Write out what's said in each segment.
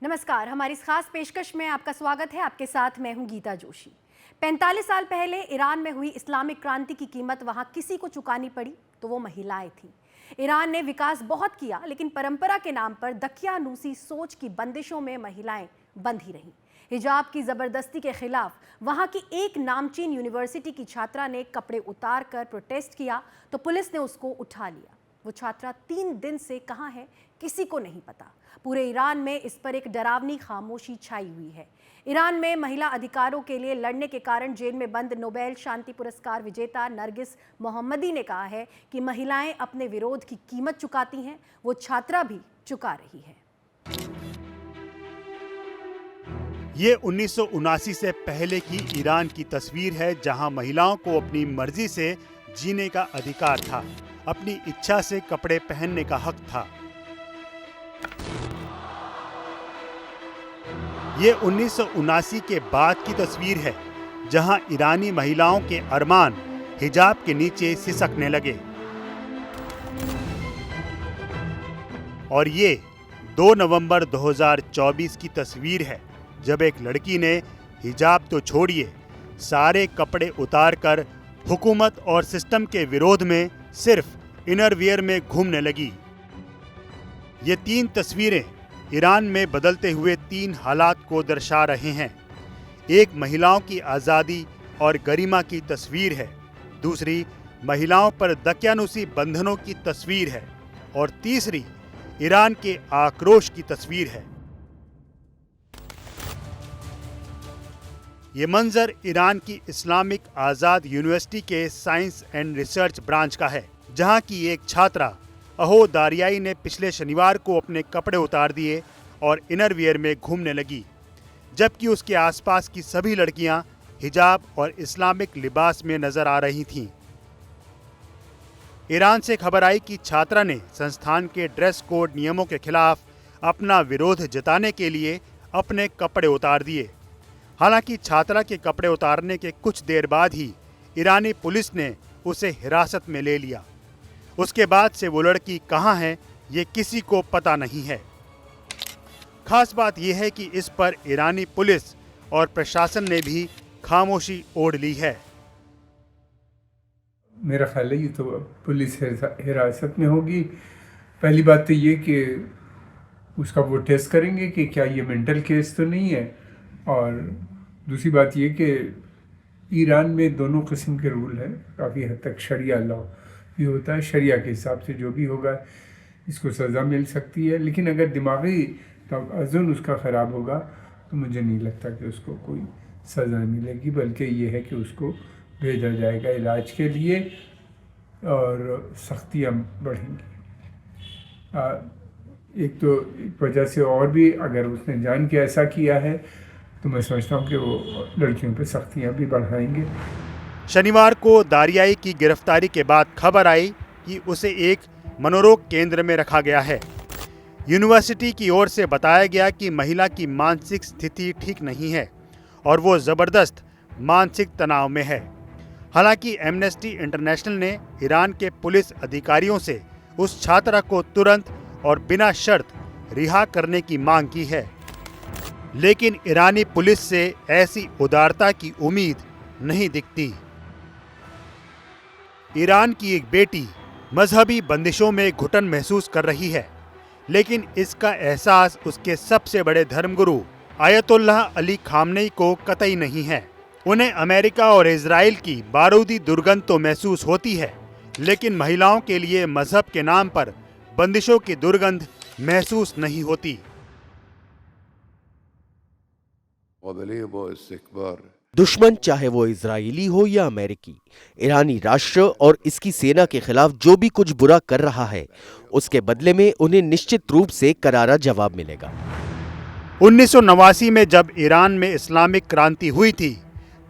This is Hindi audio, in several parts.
नमस्कार, हमारी इस खास पेशकश में आपका स्वागत है। आपके साथ मैं हूं गीता जोशी। 45 साल पहले ईरान में हुई इस्लामिक क्रांति की कीमत वहां किसी को चुकानी पड़ी तो वो महिलाएं थीं। ईरान ने विकास बहुत किया, लेकिन परंपरा के नाम पर दकियानूसी सोच की बंदिशों में महिलाएं बंधी रहीं। हिजाब की जबरदस्ती के खिलाफ वहां की एक नामचीन यूनिवर्सिटी की छात्रा ने कपड़े उतार कर प्रोटेस्ट किया तो पुलिस ने उसको उठा लिया। वो छात्रा 3 दिन से कहाँ है किसी को नहीं पता। पूरे ईरान में इस पर एक डरावनी खामोशी छाई हुई है। ईरान में महिला अधिकारों के लिए लड़ने के कारण जेल में बंद नोबेल शांति पुरस्कार विजेता नरगिस मोहम्मदी ने कहा है कि महिलाएं अपने विरोध की कीमत चुकाती हैं। वो छात्रा भी चुका रही है। ये 1979 से पहले की ईरान की तस्वीर है, जहां महिलाओं को अपनी मर्जी से जीने का अधिकार था, अपनी इच्छा से कपड़े पहनने का हक था। ये 1979 के बाद की तस्वीर है, जहां ईरानी महिलाओं के अरमान हिजाब के नीचे सिसकने लगे। और ये 2 नवंबर 2024 की तस्वीर है, जब एक लड़की ने हिजाब तो छोड़िए, सारे कपड़े उतारकर हुकूमत और सिस्टम के विरोध में सिर्फ इनरवियर में घूमने लगी। ये 3 तस्वीरें ईरान में बदलते हुए 3 हालात को दर्शा रहे हैं। एक महिलाओं की आज़ादी और गरिमा की तस्वीर है, दूसरी महिलाओं पर दकियानूसी बंधनों की तस्वीर है और तीसरी ईरान के आक्रोश की तस्वीर है। ये मंजर ईरान की इस्लामिक आज़ाद यूनिवर्सिटी के साइंस एंड रिसर्च ब्रांच का है, जहां की एक छात्रा अहो दारियाई ने पिछले शनिवार को अपने कपड़े उतार दिए और इनरवियर में घूमने लगी, जबकि उसके आसपास की सभी लड़कियां हिजाब और इस्लामिक लिबास में नजर आ रही थीं। ईरान से खबर आई कि छात्रा ने संस्थान के ड्रेस कोड नियमों के खिलाफ अपना विरोध जताने के लिए अपने कपड़े उतार दिए। हालांकि छात्रा के कपड़े उतारने के कुछ देर बाद ही ईरानी पुलिस ने उसे हिरासत में ले लिया। उसके बाद से वो लड़की कहाँ है ये किसी को पता नहीं है। खास बात यह है कि इस पर ईरानी पुलिस और प्रशासन ने भी खामोशी ओढ़ ली है। मेरा ख्याल है ये तो पुलिस हिरासत में होगी। पहली बात तो ये कि उसका वो टेस्ट करेंगे कि क्या ये मेंटल केस तो नहीं है, और दूसरी बात ये कि ईरान में दोनों किस्म के रूल हैं। काफ़ी हद तक शरिया लॉ भी होता है, शरिया के हिसाब से जो भी होगा इसको सज़ा मिल सकती है। लेकिन अगर दिमागी तवज़ुन उसका ख़राब होगा तो मुझे नहीं लगता कि उसको कोई सज़ा मिलेगी, बल्कि ये है कि उसको भेजा जाएगा इलाज के लिए और सख्तियाँ बढ़ेंगी। एक वजह से और भी, अगर उसने जान के ऐसा किया है तो मैं समझता हूँ कि वो लड़कियों पे सख्तियाँ भी बढ़ाएंगे। शनिवार को दारियाई की गिरफ्तारी के बाद खबर आई कि उसे एक मनोरोग केंद्र में रखा गया है। यूनिवर्सिटी की ओर से बताया गया कि महिला की मानसिक स्थिति ठीक नहीं है और वो ज़बरदस्त मानसिक तनाव में है। हालांकि एमनेस्टी इंटरनेशनल ने ईरान के पुलिस अधिकारियों से उस छात्रा को तुरंत और बिना शर्त रिहा करने की मांग की है, लेकिन ईरानी पुलिस से ऐसी उदारता की उम्मीद नहीं दिखती। ईरान की एक बेटी मजहबी बंदिशों में घुटन महसूस कर रही है, लेकिन इसका एहसास उसके सबसे बड़े धर्मगुरु आयतुल्लाह अली खामनेई को कतई नहीं है। उन्हें अमेरिका और इजराइल की बारूदी दुर्गंध तो महसूस होती है, लेकिन महिलाओं के लिए मजहब के नाम पर बंदिशों की दुर्गंध महसूस नहीं होती। दुश्मन चाहे वो इजरायली हो या अमेरिकी, ईरानी राष्ट्र और इसकी सेना के खिलाफ जो भी कुछ बुरा कर रहा है, उसके बदले में उन्हें निश्चित रूप से करारा जवाब मिलेगा। 1989 में जब ईरान में इस्लामिक क्रांति हुई थी,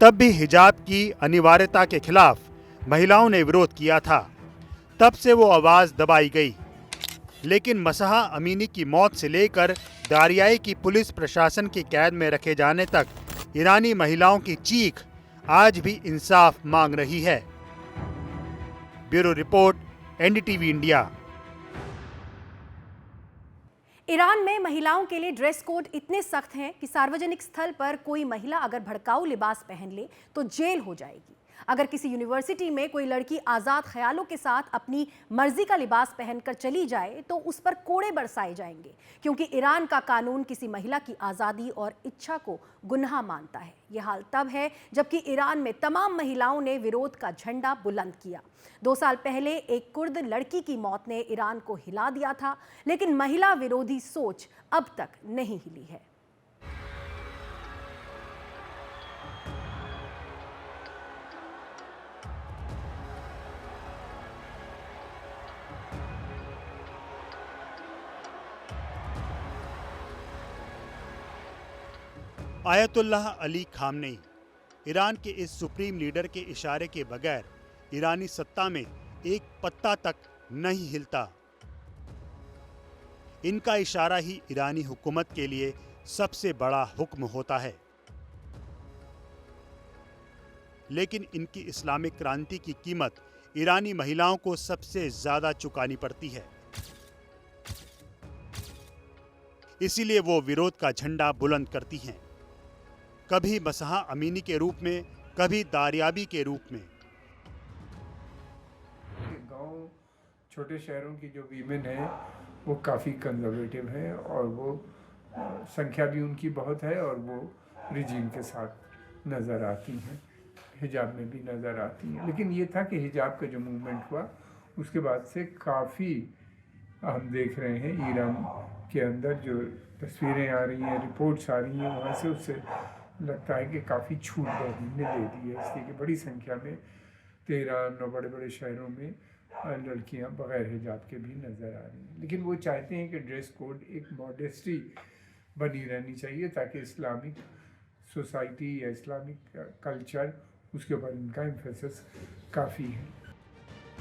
तब भी हिजाब की अनिवार्यता के खिलाफ महिलाओं ने विरोध किया था। तब से वो आवाज़ दबाई गई, लेकिन मसहा अमीनी की मौत से लेकर दारियाई की पुलिस प्रशासन की कैद में रखे जाने तक ईरानी महिलाओं की चीख आज भी इंसाफ मांग रही है। Bureau report, NDTV India. Iran में महिलाओं के लिए ड्रेस कोड इतने सख्त हैं कि सार्वजनिक स्थल पर कोई महिला अगर भड़काऊ लिबास पहन ले तो जेल हो जाएगी। अगर किसी यूनिवर्सिटी में कोई लड़की आज़ाद ख्यालों के साथ अपनी मर्जी का लिबास पहनकर चली जाए तो उस पर कोड़े बरसाए जाएंगे, क्योंकि ईरान का कानून किसी महिला की आज़ादी और इच्छा को गुनाह मानता है। यह हाल तब है जबकि ईरान में तमाम महिलाओं ने विरोध का झंडा बुलंद किया। 2 साल पहले एक कुर्द लड़की की मौत ने ईरान को हिला दिया था, लेकिन महिला विरोधी सोच अब तक नहीं हिली है। आयतुल्लाह अली खामनेई, ईरान के इस सुप्रीम लीडर के इशारे के बगैर ईरानी सत्ता में एक पत्ता तक नहीं हिलता। इनका इशारा ही ईरानी हुकूमत के लिए सबसे बड़ा हुक्म होता है। लेकिन इनकी इस्लामिक क्रांति की कीमत ईरानी महिलाओं को सबसे ज्यादा चुकानी पड़ती है। इसीलिए वो विरोध का झंडा बुलंद करती हैं, कभी मसहा अमीनी के रूप में, कभी दारियाबी के रूप में। गांव, छोटे शहरों की जो वीमेन है वो काफ़ी कंजर्वेटिव है और वो संख्या भी उनकी बहुत है और वो रिजीम के साथ नज़र आती हैं, हिजाब में भी नज़र आती हैं। लेकिन ये था कि हिजाब का जो मूवमेंट हुआ उसके बाद से काफ़ी हम देख रहे हैं ईरान के अंदर जो तस्वीरें आ रही हैं, रिपोर्ट्स आ रही हैं वहाँ से, उससे लगता है कि काफ़ी छूट गवर्नमेंट ने दे दी है, इसलिए कि बड़ी संख्या में तेहरान और बड़े बड़े शहरों में लड़कियां बग़ैर हिजाब के भी नज़र आ रही हैं। लेकिन वो चाहते हैं कि ड्रेस कोड एक मॉडेस्टी बनी रहनी चाहिए ताकि इस्लामिक सोसाइटी या इस्लामिक कल्चर, उसके ऊपर इनका एम्फेसिस काफ़ी है।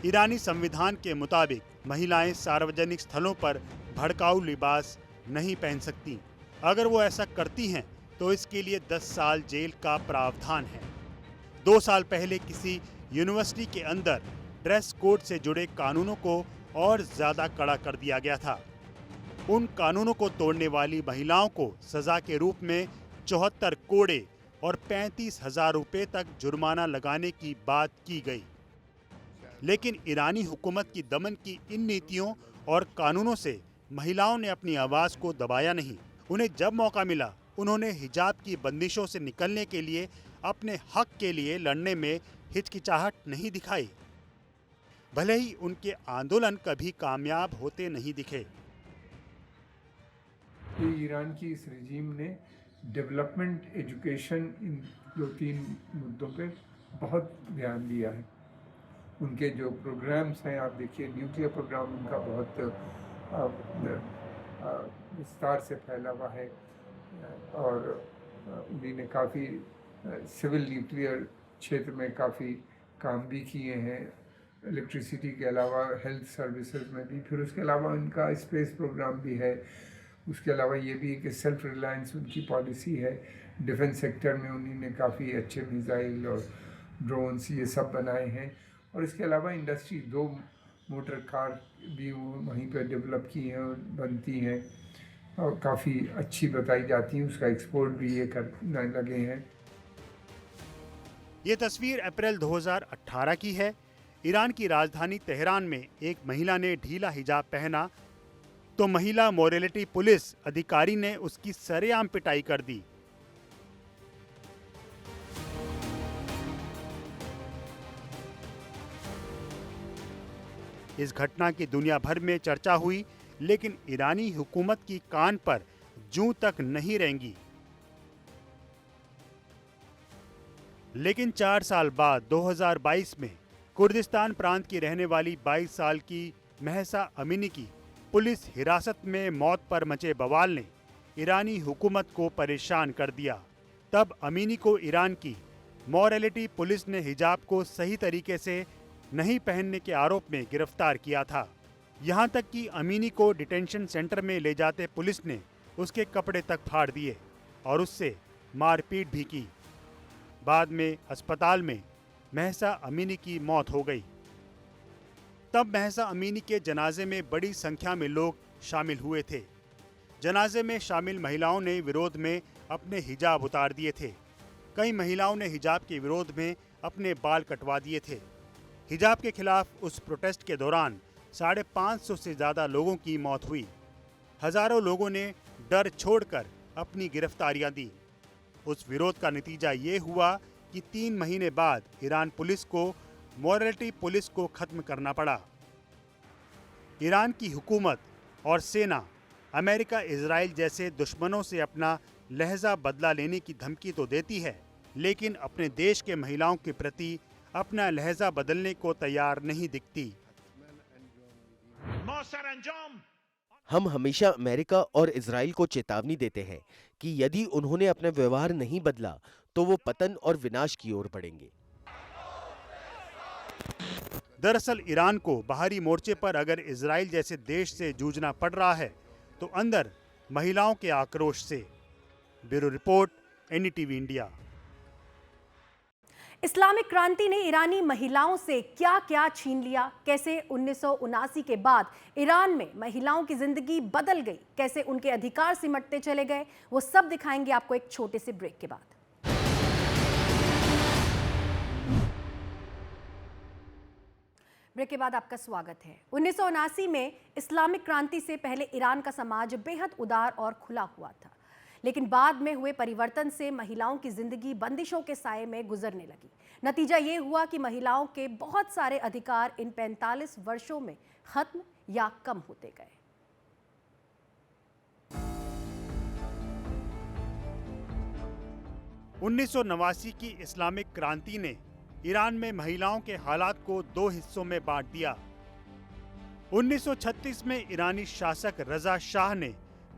ईरानी संविधान के मुताबिक महिलाएं सार्वजनिक स्थलों पर भड़काऊ लिबास नहीं पहन सकती। अगर वो ऐसा करती हैं तो इसके लिए 10 साल जेल का प्रावधान है। 2 साल पहले किसी यूनिवर्सिटी के अंदर ड्रेस कोड से जुड़े कानूनों को और ज़्यादा कड़ा कर दिया गया था। उन कानूनों को तोड़ने वाली महिलाओं को सज़ा के रूप में 74 कोड़े और 35,000 रुपये तक जुर्माना लगाने की बात की गई। लेकिन ईरानी हुकूमत की दमन की इन नीतियों और कानूनों से महिलाओं ने अपनी आवाज़ को दबाया नहीं। उन्हें जब मौका मिला उन्होंने हिजाब की बंदिशों से निकलने के लिए, अपने हक के लिए लड़ने में हिचकिचाहट नहीं दिखाई, भले ही उनके आंदोलन कभी कामयाब होते नहीं दिखे। ये ईरान की इस रिजीम ने डेवलपमेंट, एजुकेशन, इन 2-3 मुद्दों पे बहुत ध्यान दिया है। उनके जो प्रोग्राम्स हैं, आप देखिए न्यूक्लियर प्रोग्राम उनका बहुत विस्तार से फैला हुआ है और उन्होंने काफ़ी सिविल न्यूक्लियर क्षेत्र में काफ़ी काम भी किए हैं, इलेक्ट्रिसिटी के अलावा हेल्थ सर्विसेज में भी। फिर उसके अलावा उनका स्पेस प्रोग्राम भी है। उसके अलावा ये भी कि सेल्फ रिलायंस उनकी पॉलिसी है। डिफेंस सेक्टर में उन्होंने काफ़ी अच्छे मिसाइल और ड्रोन्स ये सब बनाए हैं। और इसके अलावा इंडस्ट्री, 2 मोटर कार भी वहीं पर डेवलप की हैं और बनती हैं और काफ़ी अच्छी बताई जाती हैं। उसका एक्सपोर्ट भी ये करने लगे हैं। ये तस्वीर अप्रैल 2018 की है। ईरान की राजधानी तेहरान में एक महिला ने ढीला हिजाब पहना तो महिला मोरालिटी पुलिस अधिकारी ने उसकी सरेआम पिटाई कर दी। इस घटना की दुनिया भर में चर्चा हुई, लेकिन ईरानी हुकूमत की कान पर जूं तक नहीं रेंगी। लेकिन 4 साल बाद 2022 में कुर्दिस्तान प्रांत की रहने वाली 22 साल की महसा अमीनी की पुलिस हिरासत में मौत पर मचे बवाल ने ईरानी हुकूमत को परेशान कर दिया। तब अमीनी को ईरान की मोरालिटी पुलिस ने हिजाब को सही तरीके से नहीं पहनने के आरोप में गिरफ्तार किया था। यहाँ तक कि अमीनी को डिटेंशन सेंटर में ले जाते पुलिस ने उसके कपड़े तक फाड़ दिए और उससे मारपीट भी की। बाद में अस्पताल में महसा अमीनी की मौत हो गई। तब महसा अमीनी के जनाजे में बड़ी संख्या में लोग शामिल हुए थे। जनाजे में शामिल महिलाओं ने विरोध में अपने हिजाब उतार दिए थे। कई महिलाओं ने हिजाब के विरोध में अपने बाल कटवा दिए थे। हिजाब के खिलाफ उस प्रोटेस्ट के दौरान 550 से ज्यादा लोगों की मौत हुई। हजारों लोगों ने डर छोड़कर अपनी गिरफ्तारियां दी। उस विरोध का नतीजा ये हुआ कि 3 महीने बाद ईरान पुलिस को मॉरलिटी पुलिस को खत्म करना पड़ा। ईरान की हुकूमत और सेना अमेरिका, इजराइल जैसे दुश्मनों से अपना लहजा बदला लेने की धमकी तो देती है, लेकिन अपने देश के महिलाओं के प्रति अपना लहजा बदलने को तैयार नहीं दिखती। हम हमेशा अमेरिका और इजराइल को चेतावनी देते हैं कि यदि उन्होंने अपना व्यवहार नहीं बदला तो वो पतन और विनाश की ओर बढ़ेंगे। दरअसल ईरान को बाहरी मोर्चे पर अगर इजराइल जैसे देश से जूझना पड़ रहा है तो अंदर महिलाओं के आक्रोश से। Bureau report, NDTV India. Islamic क्रांति ने ईरानी महिलाओं से क्या क्या छीन लिया, कैसे 1979 के बाद ईरान में महिलाओं की जिंदगी बदल गई, कैसे उनके अधिकार सिमटते चले गए, वो सब दिखाएंगे आपको एक छोटे से ब्रेक के बाद। ब्रेक के बाद आपका स्वागत है। 1979 में इस्लामिक क्रांति से पहले ईरान का समाज बेहद उदार और खुला हुआ था, लेकिन बाद में हुए परिवर्तन से महिलाओं की जिंदगी बंदिशों के साए में गुजरने लगी। नतीजा ये हुआ कि महिलाओं के बहुत सारे अधिकार इन 45 वर्षों में खत्म या कम होते गए। उन्नीस की इस्लामिक क्रांति ने ईरान में महिलाओं के हालात को 2 हिस्सों में बांट दिया। 1936 में ईरानी शासक रजा शाह ने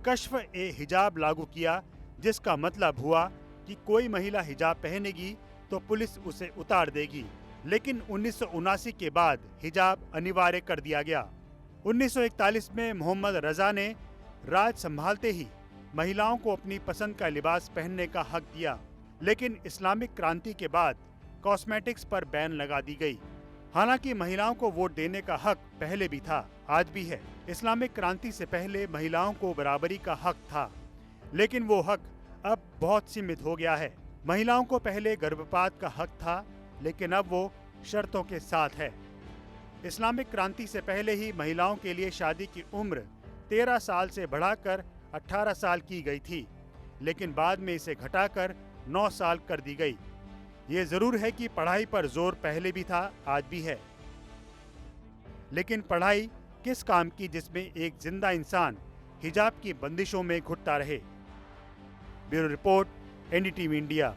कश्फ-ए-हिजाब लागू किया, जिसका मतलब हुआ कि कोई महिला हिजाब पहनेगी तो पुलिस उसे उतार देगी। लेकिन 1979 के बाद हिजाब अनिवार्य कर दिया गया। 1941 में मोहम्मद रजा ने राज संभालते ही महिलाओं को अपनी पसंद का लिबास पहनने का हक दिया। लेकिन इस्लामिक क्रांति के बाद कॉस्मेटिक्स पर बैन लगा दी गई। हालांकि महिलाओं को वोट देने का हक पहले भी था, आज भी है। इस्लामिक क्रांति से पहले महिलाओं को बराबरी का हक था, लेकिन वो हक अब बहुत सीमित हो गया है। महिलाओं को पहले गर्भपात का हक था, लेकिन अब वो शर्तों के साथ है। इस्लामिक क्रांति से पहले ही महिलाओं के लिए शादी की उम्र 13 साल से बढ़ाकर 18 साल की गई थी, लेकिन बाद में इसे घटाकर 9 साल कर दी गई। ये जरूर है कि पढ़ाई पर जोर पहले भी था, आज भी है, लेकिन पढ़ाई किस काम की जिसमें एक जिंदा इंसान हिजाब की बंदिशों में घुटता रहे। Bureau report, NDTV India.